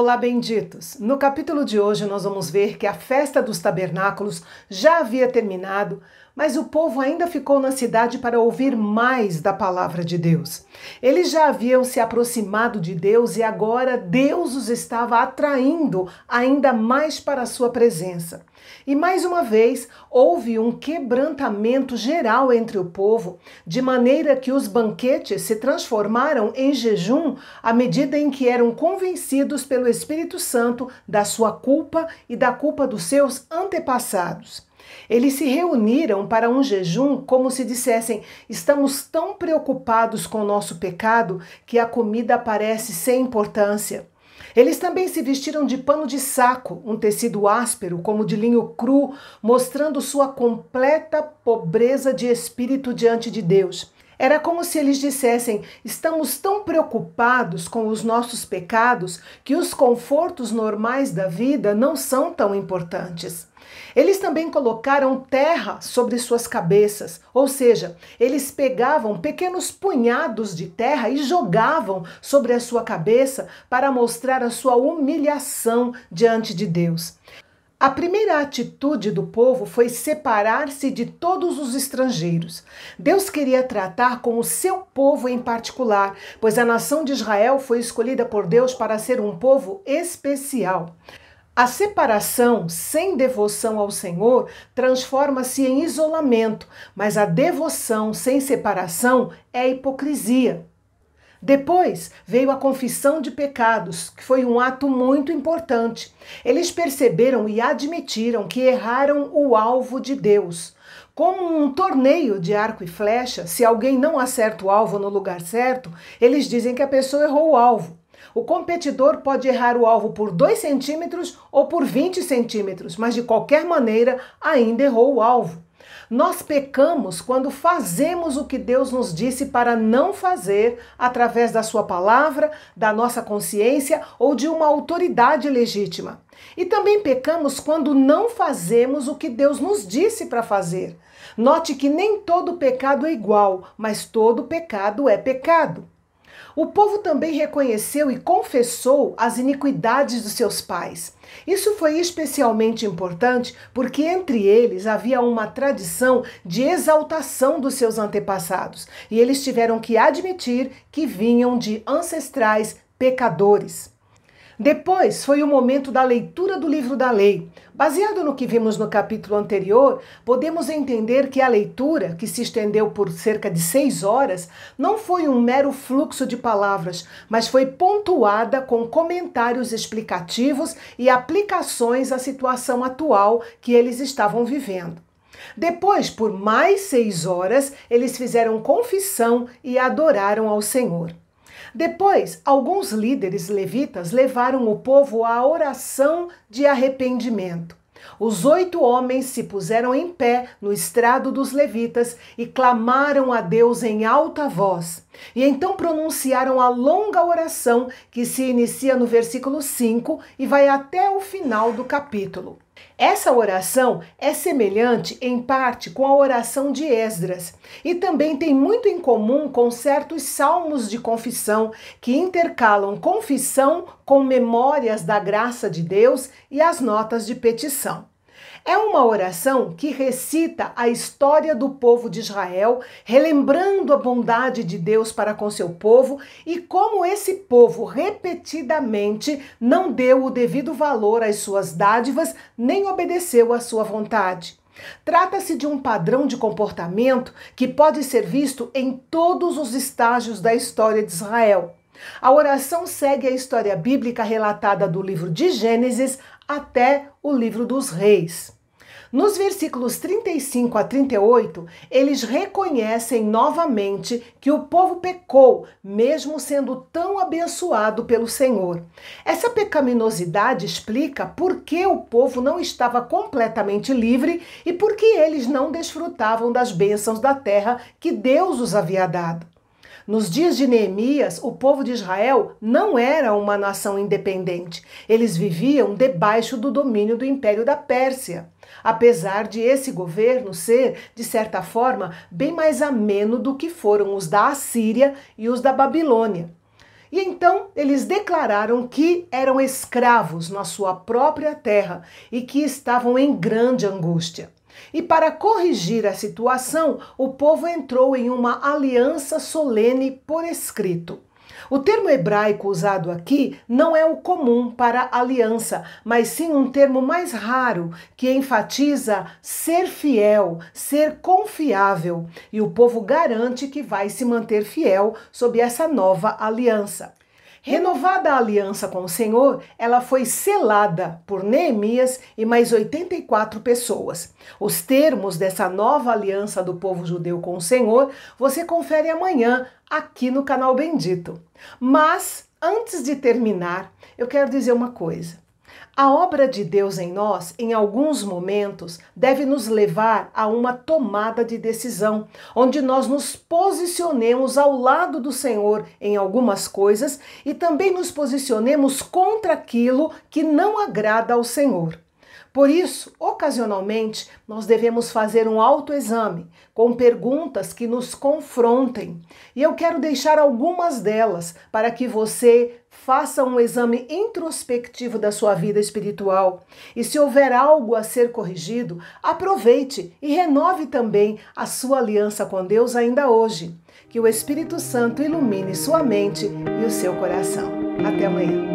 Olá, benditos! No capítulo de hoje nós vamos ver que a festa dos tabernáculos já havia terminado, mas o povo ainda ficou na cidade para ouvir mais da palavra de Deus. Eles já haviam se aproximado de Deus e agora Deus os estava atraindo ainda mais para a sua presença. E mais uma vez houve um quebrantamento geral entre o povo, de maneira que os banquetes se transformaram em jejum à medida em que eram convencidos pelo Espírito Santo da sua culpa e da culpa dos seus antepassados. Eles se reuniram para um jejum como se dissessem: estamos tão preocupados com o nosso pecado que a comida parece sem importância. Eles também se vestiram de pano de saco, um tecido áspero como de linho cru, mostrando sua completa pobreza de espírito diante de Deus. Era como se eles dissessem: estamos tão preocupados com os nossos pecados que os confortos normais da vida não são tão importantes. Eles também colocaram terra sobre suas cabeças, ou seja, eles pegavam pequenos punhados de terra e jogavam sobre a sua cabeça para mostrar a sua humilhação diante de Deus. A primeira atitude do povo foi separar-se de todos os estrangeiros. Deus queria tratar com o seu povo em particular, pois a nação de Israel foi escolhida por Deus para ser um povo especial. A separação sem devoção ao Senhor transforma-se em isolamento, mas a devoção sem separação é hipocrisia. Depois veio a confissão de pecados, que foi um ato muito importante. Eles perceberam e admitiram que erraram o alvo de Deus. Como um torneio de arco e flecha, se alguém não acerta o alvo no lugar certo, eles dizem que a pessoa errou o alvo. O competidor pode errar o alvo por 2 centímetros ou por 20 centímetros, mas de qualquer maneira ainda errou o alvo. Nós pecamos quando fazemos o que Deus nos disse para não fazer através da sua palavra, da nossa consciência ou de uma autoridade legítima. E também pecamos quando não fazemos o que Deus nos disse para fazer. Note que nem todo pecado é igual, mas todo pecado é pecado. O povo também reconheceu e confessou as iniquidades dos seus pais. Isso foi especialmente importante porque entre eles havia uma tradição de exaltação dos seus antepassados e eles tiveram que admitir que vinham de ancestrais pecadores. Depois foi o momento da leitura do livro da lei. Baseado no que vimos no capítulo anterior, podemos entender que a leitura, que se estendeu por cerca de 6 horas, não foi um mero fluxo de palavras, mas foi pontuada com comentários explicativos e aplicações à situação atual que eles estavam vivendo. Depois, por mais 6 horas, eles fizeram confissão e adoraram ao Senhor. Depois, alguns líderes levitas levaram o povo à oração de arrependimento. Os 8 homens se puseram em pé no estrado dos levitas e clamaram a Deus em alta voz. E então pronunciaram a longa oração que se inicia no versículo 5 e vai até o final do capítulo. Essa oração é semelhante em parte com a oração de Esdras e também tem muito em comum com certos salmos de confissão que intercalam confissão com memórias da graça de Deus e as notas de petição. É uma oração que recita a história do povo de Israel, relembrando a bondade de Deus para com seu povo e como esse povo repetidamente não deu o devido valor às suas dádivas nem obedeceu à sua vontade. Trata-se de um padrão de comportamento que pode ser visto em todos os estágios da história de Israel. A oração segue a história bíblica relatada do livro de Gênesis até o livro dos Reis. Nos versículos 35 a 38, eles reconhecem novamente que o povo pecou, mesmo sendo tão abençoado pelo Senhor. Essa pecaminosidade explica por que o povo não estava completamente livre e por que eles não desfrutavam das bênçãos da terra que Deus os havia dado. Nos dias de Neemias, o povo de Israel não era uma nação independente. Eles viviam debaixo do domínio do Império da Pérsia. Apesar de esse governo ser, de certa forma, bem mais ameno do que foram os da Assíria e os da Babilônia. E então eles declararam que eram escravos na sua própria terra e que estavam em grande angústia. E para corrigir a situação, o povo entrou em uma aliança solene por escrito. O termo hebraico usado aqui não é o comum para aliança, mas sim um termo mais raro que enfatiza ser fiel, ser confiável. E o povo garante que vai se manter fiel sob essa nova aliança. Renovada a aliança com o Senhor, ela foi selada por Neemias e mais 84 pessoas. Os termos dessa nova aliança do povo judeu com o Senhor, você confere amanhã aqui no canal Bendito. Mas, antes de terminar, eu quero dizer uma coisa. A obra de Deus em nós, em alguns momentos, deve nos levar a uma tomada de decisão, onde nós nos posicionemos ao lado do Senhor em algumas coisas e também nos posicionemos contra aquilo que não agrada ao Senhor. Por isso, ocasionalmente, nós devemos fazer um autoexame com perguntas que nos confrontem. E eu quero deixar algumas delas para que você faça um exame introspectivo da sua vida espiritual. E se houver algo a ser corrigido, aproveite e renove também a sua aliança com Deus ainda hoje. Que o Espírito Santo ilumine sua mente e o seu coração. Até amanhã.